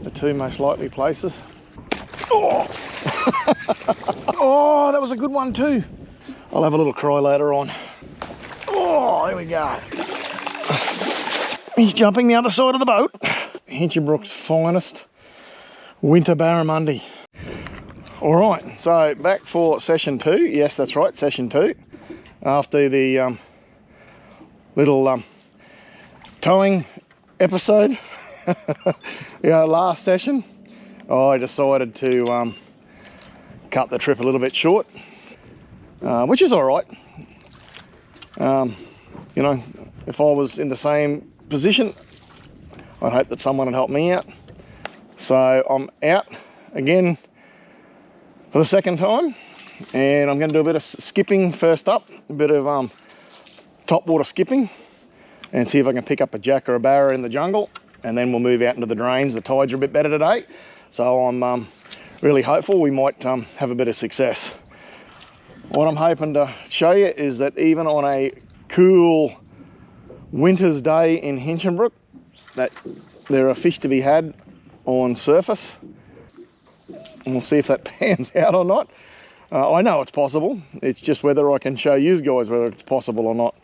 the two most likely places. Oh! Oh, that was a good one too. I'll have a little cry later on. Oh, there we go. He's jumping the other side of the boat. Hinchinbrook's finest winter barramundi. All right, so back for session 2. Yes, that's right, session 2. After the little towing episode, last session, I decided to cut the trip a little bit short, which is all right. You know, if I was in the same position, I'd hope that someone would help me out. So I'm out again for the second time, and I'm going to do a bit of skipping first up, a bit of topwater skipping, and see if I can pick up a jack or a barra in the jungle, and then we'll move out into the drains. The tides are a bit better today, so I'm really hopeful we might have a bit of success. What I'm hoping to show you is that even on a cool winter's day in Hinchinbrook, that there are fish to be had on surface. And we'll see if that pans out or not. I know it's possible. It's just whether I can show you guys whether it's possible or not.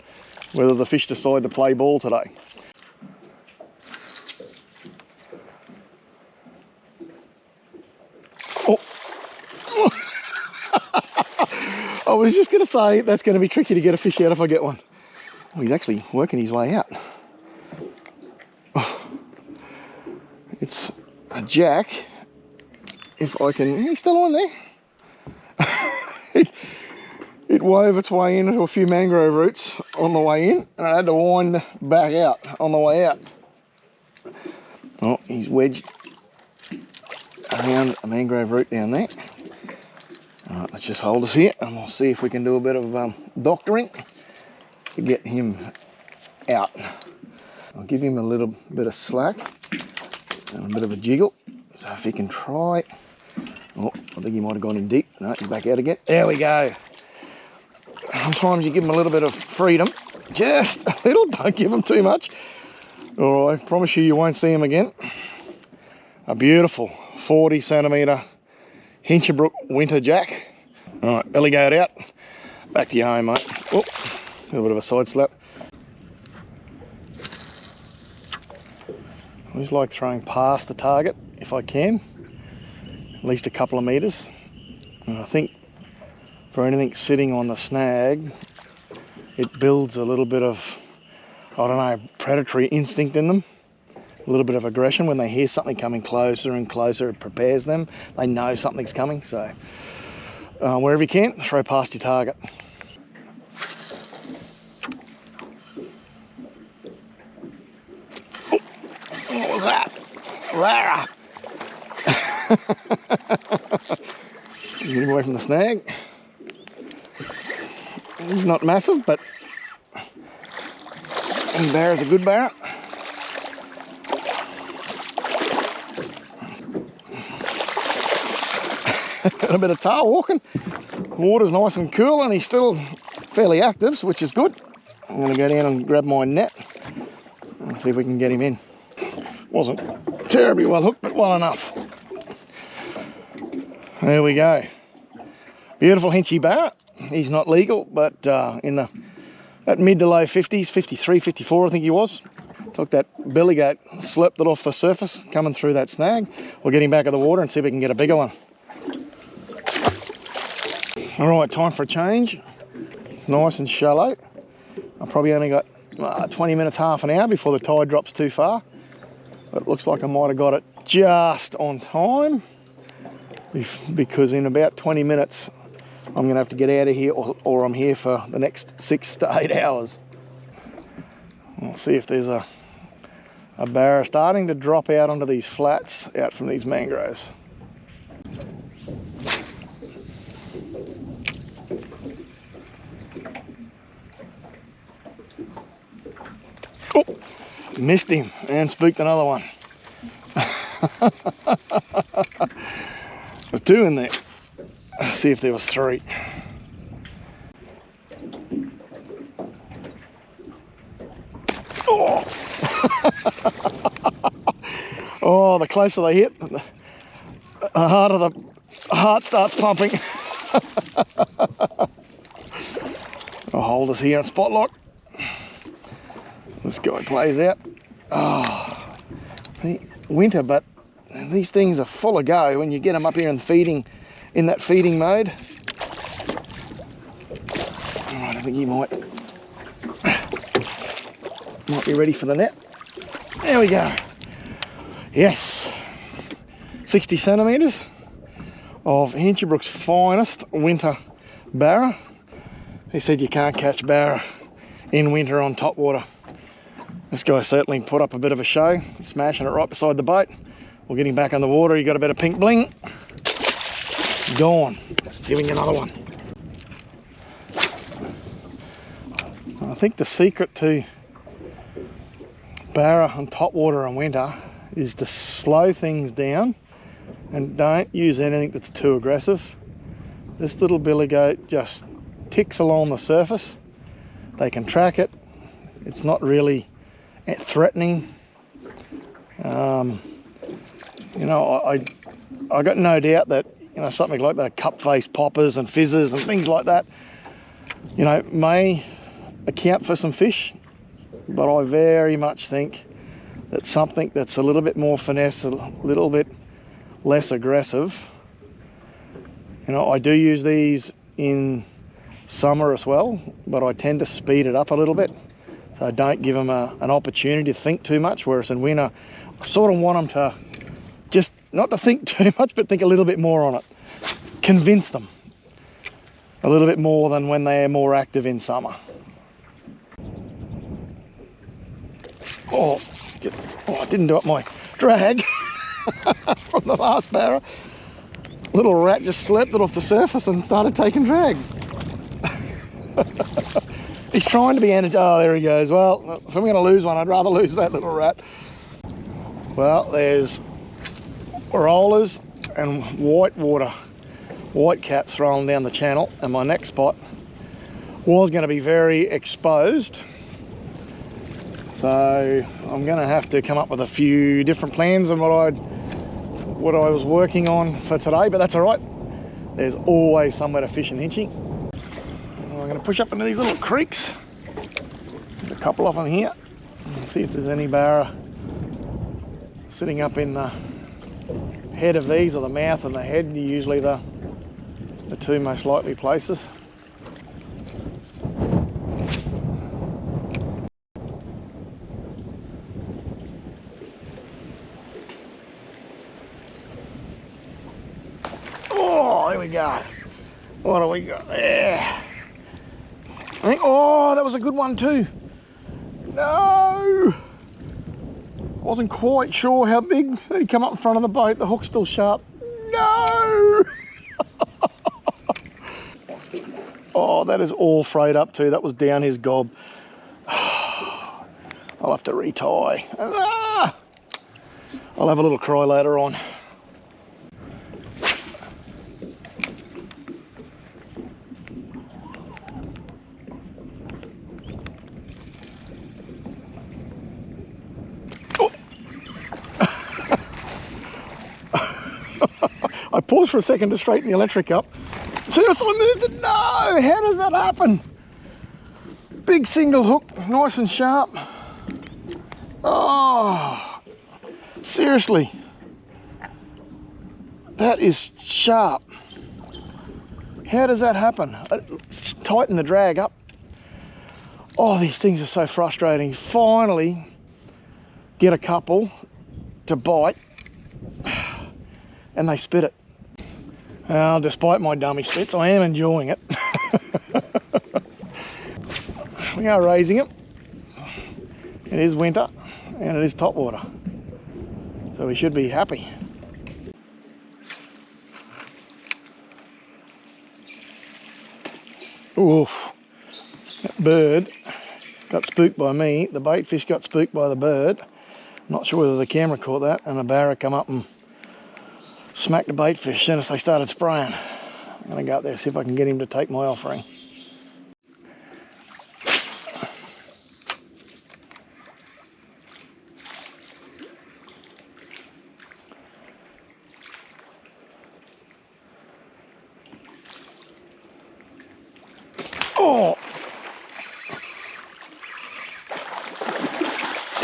Whether the fish decide to play ball today. Oh. I was just going to say that's going to be tricky to get a fish out if I get one. Oh, he's actually working his way out. Oh. It's a jack. If I can, he's still on there. It wove its way into a few mangrove roots on the way in, and I had to wind back out on the way out. Oh, he's wedged around a mangrove root down there. All right, let's just hold us here, and we'll see if we can do a bit of doctoring to get him out. I'll give him a little bit of slack and a bit of a jiggle, so if he can try. Oh, I think he might have gone in deep. No, he's back out again. There we go. Sometimes you give them a little bit of freedom. Just a little, don't give them too much. Or I promise you, you won't see him again. A beautiful 40 centimetre Hinchinbrook winter jack. All right, belly goat out. Back to your home, mate. Oh, a little bit of a side slap. I always like throwing past the target if I can. At least a couple of metres. And I think for anything sitting on the snag, it builds a little bit of, I don't know, predatory instinct in them. A little bit of aggression. When they hear something coming closer and closer, it prepares them. They know something's coming. So wherever you can, throw past your target. Oh, what was that? Rara. Get him away from the snag. He's not massive, but barra's a good barra. A bit of tail walking. The water's nice and cool, and he's still fairly active, which is good. I'm going to go down and grab my net and see if we can get him in. Wasn't terribly well hooked, but well enough. There we go. Beautiful hinchy barra. He's not legal, but in the at mid to low 50s, 53, 54 I think he was. Took that belly goat, slept it off the surface, coming through that snag. We'll get him back in the water and see if we can get a bigger one. All right, time for a change. It's nice and shallow. I've probably only got 20 minutes, half an hour before the tide drops too far. But it looks like I might have got it just on time, because in about 20 minutes I'm going to have to get out of here, or I'm here for the next 6 to 8 hours. We'll see if there's a barra starting to drop out onto these flats out from these mangroves. Oh, missed him and spooked another one. There's 2 in there. Let's see if there was 3. Oh! Oh, the closer they hit, the harder the heart starts pumping. I'll hold us here on spot lock. This guy plays out. Oh, winter, but these things are full of go when you get them up here and feeding, in that feeding mode. All right, I think he might be ready for the net. There we go. Yes, 60 centimetres of Hinchbrook's finest winter barra. He said you can't catch barra in winter on top water. This guy certainly put up a bit of a show, smashing it right beside the boat. We'll get him back on the water. He got a bit of pink bling. Gone. Giving you another one. I think the secret to barra on top water in winter is to slow things down and don't use anything that's too aggressive. This little billy goat just ticks along the surface. They can track it. It's not really threatening. You know, I got no doubt that, you know, something like the cup face poppers and fizzes and things like that, you know, may account for some fish, but I very much think that something that's a little bit more finesse, a little bit less aggressive. You know, I do use these in summer as well, but I tend to speed it up a little bit. So I don't give them an opportunity to think too much, whereas in winter, I sort of want them to just not to think too much, but think a little bit more on it. Convince them a little bit more than when they're more active in summer. Oh, I didn't do up my drag from the last barra. Little rat just slapped it off the surface and started taking drag. He's trying to be energetic. Oh, there he goes. Well, if I'm going to lose one, I'd rather lose that little rat. Well, there's rollers and white caps rolling down the channel, and my next spot was going to be very exposed. So I'm going to have to come up with a few different plans than what I was working on for today, but that's all right. There's always somewhere to fish and hinchy. I'm going to push up into these little creeks. There's a couple of them here. See if there's any barra sitting up in the head of these, or the mouth and the head, usually the two most likely places. Oh, there we go. What do we got there? I think, oh, that was a good one too. No! Wasn't quite sure how big. He'd come up in front of the boat. The hook's still sharp. No! Oh, that is all frayed up too. That was down his gob. I'll have to retie. Ah! I'll have a little cry later on. I paused for a second to straighten the electric up. Seriously, I moved it. No! How does that happen? Big single hook, nice and sharp. Oh, seriously. That is sharp. How does that happen? Tighten the drag up. Oh, these things are so frustrating. Finally, get a couple to bite, and they spit it. Well, despite my dummy spits, I am enjoying it. We are raising it. It is winter and it is top water, so we should be happy. Oof, that bird got spooked by me. The bait fish got spooked by the bird. Not sure whether the camera caught that, and the barra come up and smacked the bait fish as soon as they started spraying. I'm going to go up there, see if I can get him to take my offering.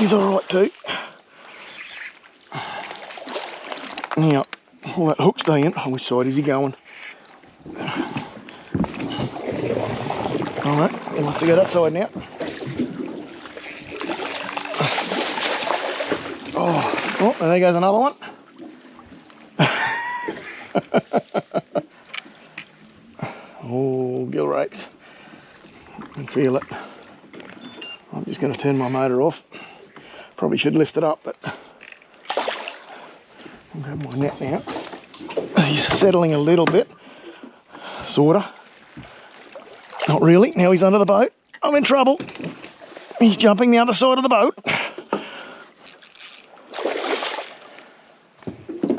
He's all right too. Now, all that hook's down. Which side is he going? All right, he'll have to go that side now. Oh, there goes another one. Oh, gill rakes. I can feel it. I'm just going to turn my motor off. Probably should lift it up, but I'll grab my net now. He's settling a little bit, sorta. Not really. Now he's under the boat. I'm in trouble. He's jumping the other side of the boat.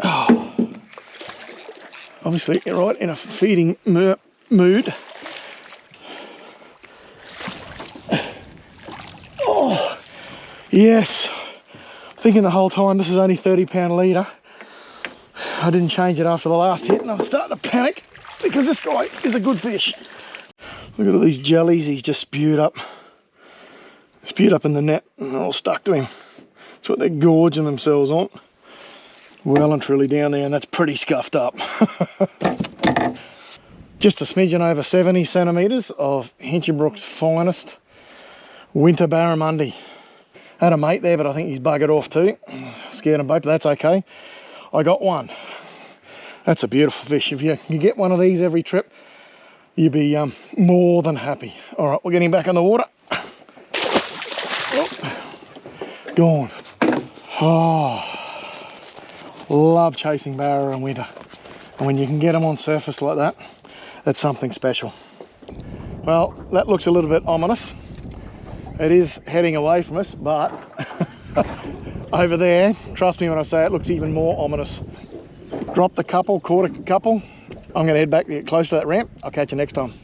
Oh. Obviously, you're right, in a feeding mood. Oh, yes. Thinking the whole time this is only 30-pound leader. I didn't change it after the last hit, and I'm starting to panic because this guy is a good fish. Look at all these jellies he's just spewed up. Spewed up in the net and they're all stuck to him. That's what they're gorging themselves on. Well and truly down there, and that's pretty scuffed up. Just a smidgen over 70 centimetres of Hinchinbrook's finest winter barramundi. Had a mate there, but I think he's buggered off too. Scared him both, but that's okay. I got one. That's a beautiful fish. If you get one of these every trip, you'd be more than happy. All right, we're getting back on the water. Oh, gone. Oh, love chasing barra in winter. And when you can get them on surface like that, that's something special. Well, that looks a little bit ominous. It is heading away from us, but over there, trust me when I say it looks even more ominous. Dropped a couple, caught a couple. I'm going to head back to get close to that ramp. I'll catch you next time.